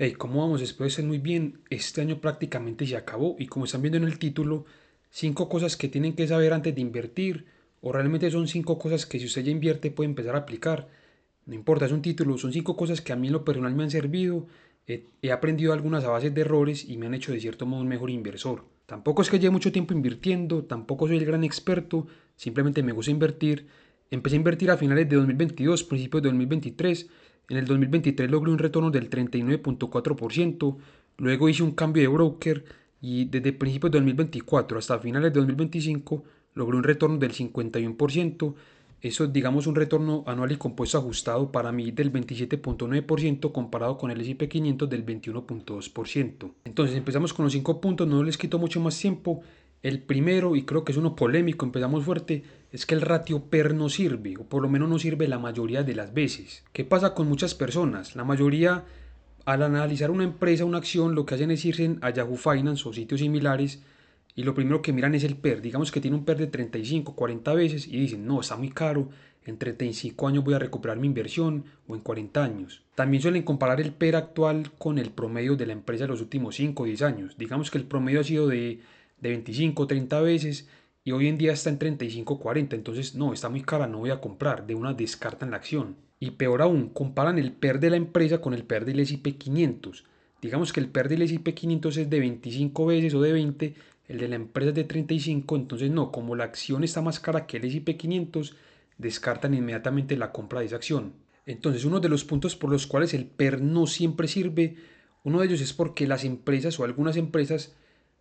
Hey, ¿cómo vamos? Espero estén muy bien. Este año prácticamente se acabó y como están viendo en el título, 5 cosas que tienen que saber antes de invertir, o realmente son 5 cosas que si usted ya invierte puede empezar a aplicar. No importa, es un título, son 5 cosas que a mí en lo personal me han servido. He aprendido algunas a base de errores y me han hecho de cierto modo un mejor inversor. Tampoco es que lleve mucho tiempo invirtiendo, tampoco soy el gran experto, simplemente me gusta invertir. Empecé a invertir a finales de 2022, principios de 2023. En el 2023 logré un retorno del 39.4%. Luego hice un cambio de broker y desde principios de 2024 hasta finales de 2025 logré un retorno del 51%. Eso, digamos, un retorno anual y compuesto ajustado para mí del 27.9% comparado con el S&P 500 del 21.2%. Entonces empezamos con los 5 puntos, no les quito mucho más tiempo. El primero, y creo que es uno polémico, empezamos fuerte, es que el ratio PER no sirve, o por lo menos no sirve la mayoría de las veces. ¿Qué pasa con muchas personas? La mayoría, al analizar una empresa, una acción, lo que hacen es irse a Yahoo Finance o sitios similares y lo primero que miran es el PER. Digamos que tiene un PER de 35, 40 veces y dicen, no, está muy caro, en 35 años voy a recuperar mi inversión o en 40 años. También suelen comparar el PER actual con el promedio de la empresa de los últimos 5 o 10 años. Digamos que el promedio ha sido de 25 o 30 veces y hoy en día está en 35 o 40. Entonces, no, está muy cara, no voy a comprar. De una descartan la acción. Y peor aún, comparan el PER de la empresa con el PER del S&P 500. Digamos que el PER del S&P 500 es de 25 veces o de 20, el de la empresa es de 35, entonces no, como la acción está más cara que el S&P 500, descartan inmediatamente la compra de esa acción. Entonces, uno de los puntos por los cuales el PER no siempre sirve, uno de ellos es porque las empresas o algunas empresas,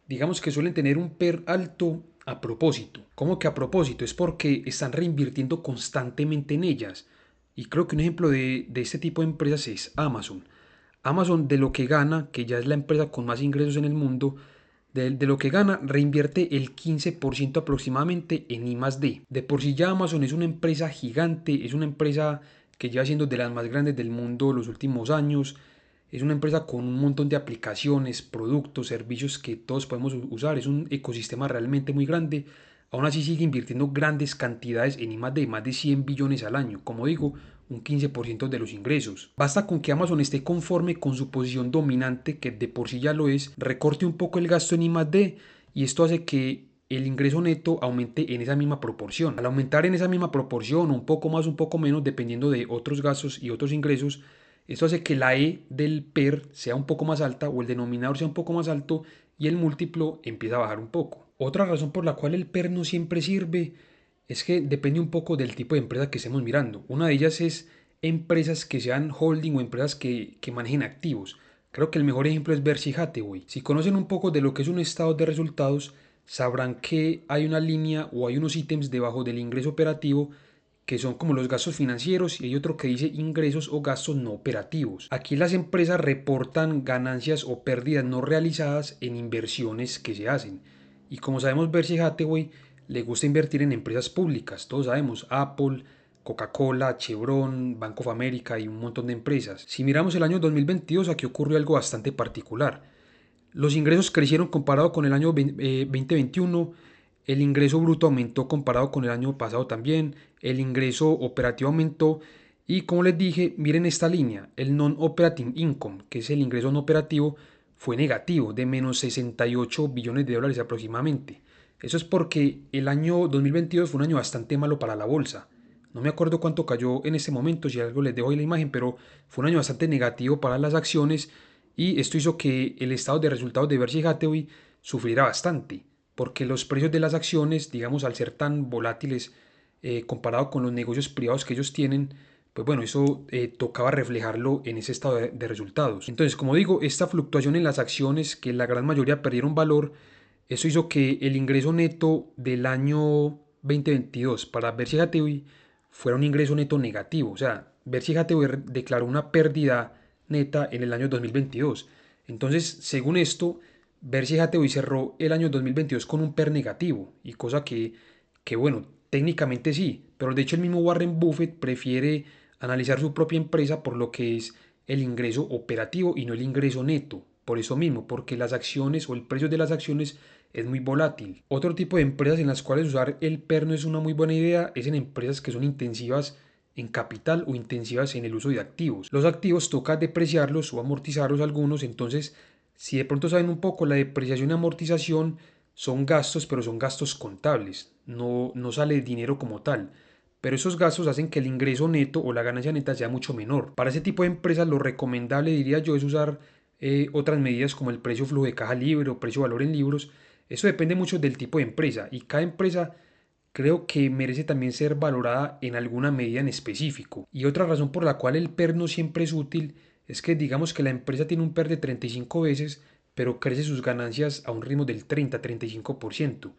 digamos que suelen tener un PER alto a propósito. ¿Cómo que a propósito? Es porque están reinvirtiendo constantemente en ellas. Y creo que un ejemplo de este tipo de empresas es Amazon. Amazon de lo que gana, que ya es la empresa con más ingresos en el mundo, de lo que gana, reinvierte el 15% aproximadamente en I+D. De por sí ya Amazon es una empresa gigante, es una empresa que lleva siendo de las más grandes del mundo los últimos años. Es una empresa con un montón de aplicaciones, productos, servicios que todos podemos usar. Es un ecosistema realmente muy grande. Aún así sigue invirtiendo grandes cantidades en I+D, más de 100 billones al año. Como digo, un 15% de los ingresos. Basta con que Amazon esté conforme con su posición dominante, que de por sí ya lo es, recorte un poco el gasto en I+D y esto hace que el ingreso neto aumente en esa misma proporción. Al aumentar en esa misma proporción, un poco más, un poco menos, dependiendo de otros gastos y otros ingresos, esto hace que la E del PER sea un poco más alta o el denominador sea un poco más alto y el múltiplo empieza a bajar un poco. Otra razón por la cual el PER no siempre sirve es que depende un poco del tipo de empresa que estemos mirando. Una de ellas es empresas que sean holding o empresas que manejen activos. Creo que el mejor ejemplo es Berkshire Hathaway. Si conocen un poco de lo que es un estado de resultados, sabrán que hay una línea o hay unos ítems debajo del ingreso operativo que son como los gastos financieros y hay otro que dice ingresos o gastos no operativos. Aquí las empresas reportan ganancias o pérdidas no realizadas en inversiones que se hacen. Y como sabemos, Berkshire Hathaway le gusta invertir en empresas públicas. Todos sabemos, Apple, Coca-Cola, Chevron, Bank of America y un montón de empresas. Si miramos el año 2022, aquí ocurrió algo bastante particular. Los ingresos crecieron comparado con el año 2021, el ingreso bruto aumentó comparado con el año pasado también, el ingreso operativo aumentó y como les dije, miren esta línea, el non-operating income, que es el ingreso no operativo, fue negativo, de menos 68 billones de dólares aproximadamente. Eso es porque el año 2022 fue un año bastante malo para la bolsa. No me acuerdo cuánto cayó en este momento, si algo les dejo ahí la imagen, pero fue un año bastante negativo para las acciones y esto hizo que el estado de resultados de Berkshire Hathaway sufriera bastante, porque los precios de las acciones, digamos, al ser tan volátiles comparado con los negocios privados que ellos tienen, pues bueno, eso tocaba reflejarlo en ese estado de resultados. Entonces, como digo, esta fluctuación en las acciones, que la gran mayoría perdieron valor, eso hizo que el ingreso neto del año 2022 para Berkshire Hathaway fuera un ingreso neto negativo. O sea, Berkshire Hathaway declaró una pérdida neta en el año 2022. Entonces, según esto, Berkshire Hathaway cerró el año 2022 con un PER negativo, y cosa que bueno, técnicamente sí, pero de hecho el mismo Warren Buffett prefiere analizar su propia empresa por lo que es el ingreso operativo y no el ingreso neto. Por eso mismo, porque las acciones o el precio de las acciones es muy volátil. Otro tipo de empresas en las cuales usar el PER no es una muy buena idea es en empresas que son intensivas en capital o intensivas en el uso de activos. Los activos toca depreciarlos o amortizarlos algunos, entonces si de pronto saben un poco, la depreciación y amortización son gastos, pero son gastos contables, no sale dinero como tal. Pero esos gastos hacen que el ingreso neto o la ganancia neta sea mucho menor. Para ese tipo de empresas lo recomendable, diría yo, es usar otras medidas como el precio flujo de caja libre o precio valor en libros. Eso depende mucho del tipo de empresa y cada empresa creo que merece también ser valorada en alguna medida en específico. Y otra razón por la cual el PER no siempre es útil es que digamos que la empresa tiene un PER de 35 veces, pero crece sus ganancias a un ritmo del 30-35%.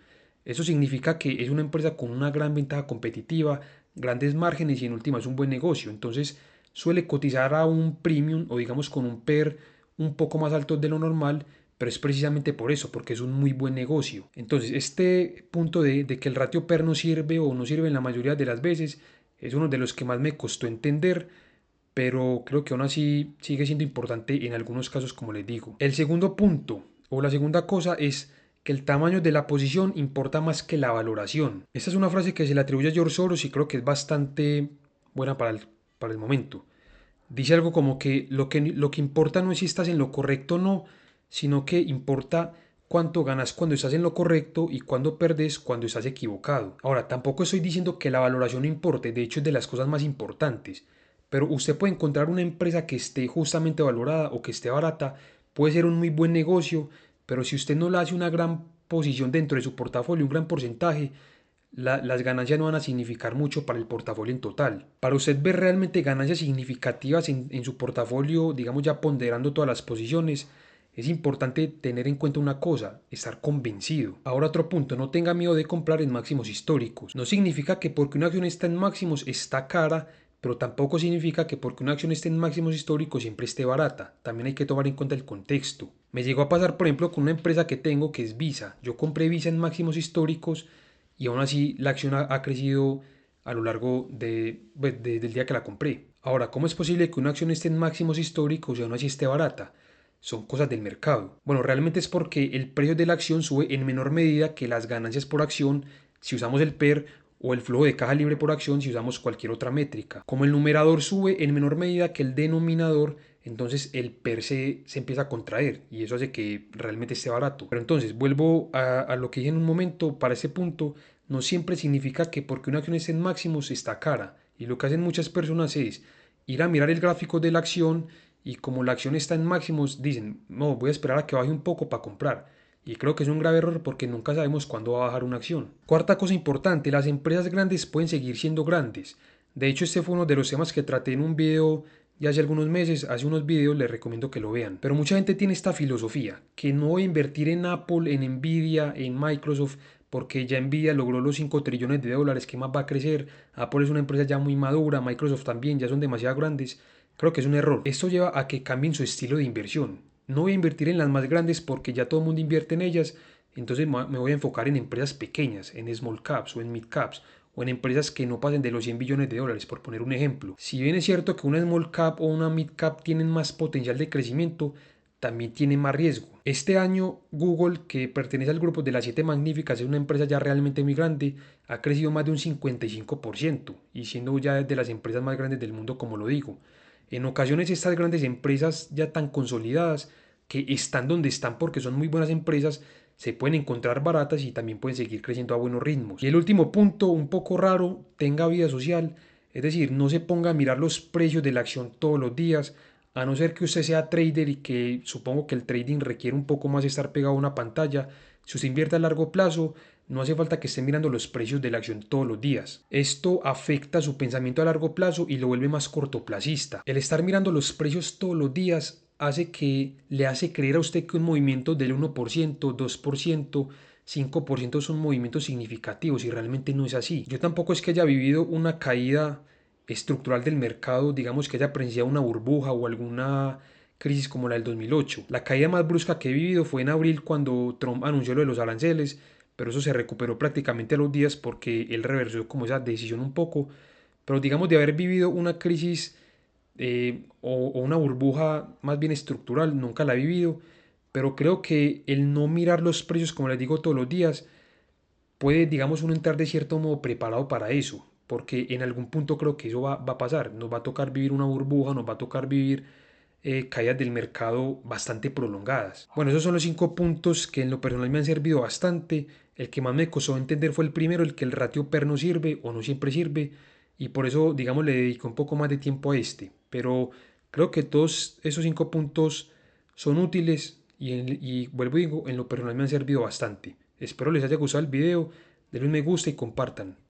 Eso significa que es una empresa con una gran ventaja competitiva, grandes márgenes y en última es un buen negocio. Entonces suele cotizar a un premium o digamos con un PER un poco más alto de lo normal, pero es precisamente por eso, porque es un muy buen negocio. Entonces, este punto de que el ratio PER no sirve o no sirve en la mayoría de las veces es uno de los que más me costó entender, pero creo que aún así sigue siendo importante en algunos casos, como les digo. El segundo punto o la segunda cosa es que el tamaño de la posición importa más que la valoración. Esta es una frase que se le atribuye a George Soros y creo que es bastante buena para el momento. Dice algo como que lo que importa no es si estás en lo correcto o no, sino que importa cuánto ganas cuando estás en lo correcto y cuándo perdes cuando estás equivocado. Ahora, tampoco estoy diciendo que la valoración no importe, de hecho es de las cosas más importantes, pero usted puede encontrar una empresa que esté justamente valorada o que esté barata, puede ser un muy buen negocio, pero si usted no le hace una gran posición dentro de su portafolio, un gran porcentaje, las ganancias no van a significar mucho para el portafolio en total. Para usted ver realmente ganancias significativas en su portafolio, digamos ya ponderando todas las posiciones, es importante tener en cuenta una cosa, estar convencido. Ahora otro punto, no tenga miedo de comprar en máximos históricos. No significa que porque una acción está en máximos está cara, pero tampoco significa que porque una acción esté en máximos históricos siempre esté barata. También hay que tomar en cuenta el contexto. Me llegó a pasar, por ejemplo, con una empresa que tengo que es Visa. Yo compré Visa en máximos históricos y aún así la acción ha crecido a lo largo del día que la compré. Ahora, ¿cómo es posible que una acción esté en máximos históricos y aún así esté barata? Son cosas del mercado. Bueno, realmente es porque el precio de la acción sube en menor medida que las ganancias por acción si usamos el PER o el flujo de caja libre por acción si usamos cualquier otra métrica. Como el numerador sube en menor medida que el denominador, entonces el PER se empieza a contraer y eso hace que realmente esté barato. Pero entonces, vuelvo a lo que dije en un momento, para ese punto, no siempre significa que porque una acción esté en máximos está cara. Y lo que hacen muchas personas es ir a mirar el gráfico de la acción y como la acción está en máximos, dicen, no, voy a esperar a que baje un poco para comprar. Y creo que es un grave error porque nunca sabemos cuándo va a bajar una acción. Cuarta cosa importante, las empresas grandes pueden seguir siendo grandes. De hecho, este fue uno de los temas que traté en un video ya hace algunos meses, hace unos videos, les recomiendo que lo vean. Pero mucha gente tiene esta filosofía, que no voy a invertir en Apple, en Nvidia, en Microsoft, porque ya Nvidia logró los 5 trillones de dólares, ¿qué más va a crecer? Apple es una empresa ya muy madura, Microsoft también, ya son demasiado grandes. Creo que es un error. Esto lleva a que cambien su estilo de inversión. No voy a invertir en las más grandes porque ya todo el mundo invierte en ellas, entonces me voy a enfocar en empresas pequeñas, en small caps o en mid caps o en empresas que no pasen de los 100 billones de dólares, por poner un ejemplo. Si bien es cierto que una small cap o una mid cap tienen más potencial de crecimiento, también tiene más riesgo. Este año Google, que pertenece al grupo de las 7 magníficas, es una empresa ya realmente muy grande, ha crecido más de un 55% y siendo ya de las empresas más grandes del mundo, como lo digo. En ocasiones estas grandes empresas ya tan consolidadas, que están donde están porque son muy buenas empresas, se pueden encontrar baratas y también pueden seguir creciendo a buenos ritmos. Y el último punto, un poco raro, tenga vida social, es decir, no se ponga a mirar los precios de la acción todos los días, a no ser que usted sea trader y que supongo que el trading requiere un poco más estar pegado a una pantalla. Si usted invierte a largo plazo, no hace falta que esté mirando los precios de la acción todos los días. Esto afecta su pensamiento a largo plazo y lo vuelve más cortoplacista. El estar mirando los precios todos los días le hace creer a usted que un movimiento del 1%, 2%, 5% son movimientos significativos y realmente no es así. Yo tampoco es que haya vivido una caída estructural del mercado, digamos que haya presenciado una burbuja o alguna crisis como la del 2008. La caída más brusca que he vivido fue en abril cuando Trump anunció lo de los aranceles, pero eso se recuperó prácticamente a los días porque él reversó como esa decisión un poco. Pero digamos de haber vivido una crisis o una burbuja más bien estructural, nunca la he vivido, pero creo que el no mirar los precios, como les digo todos los días, puede, digamos, uno entrar de cierto modo preparado para eso, porque en algún punto creo que eso va a pasar. Nos va a tocar vivir una burbuja, nos va a tocar vivir caídas del mercado bastante prolongadas. Bueno, esos son los 5 puntos que en lo personal me han servido bastante. El que más me costó entender fue el primero, el que el ratio PER no sirve o no siempre sirve, y por eso, digamos, le dedico un poco más de tiempo a este. Pero creo que todos esos 5 puntos son útiles y vuelvo y digo, en lo personal me han servido bastante. Espero les haya gustado el video, denle un me gusta y compartan.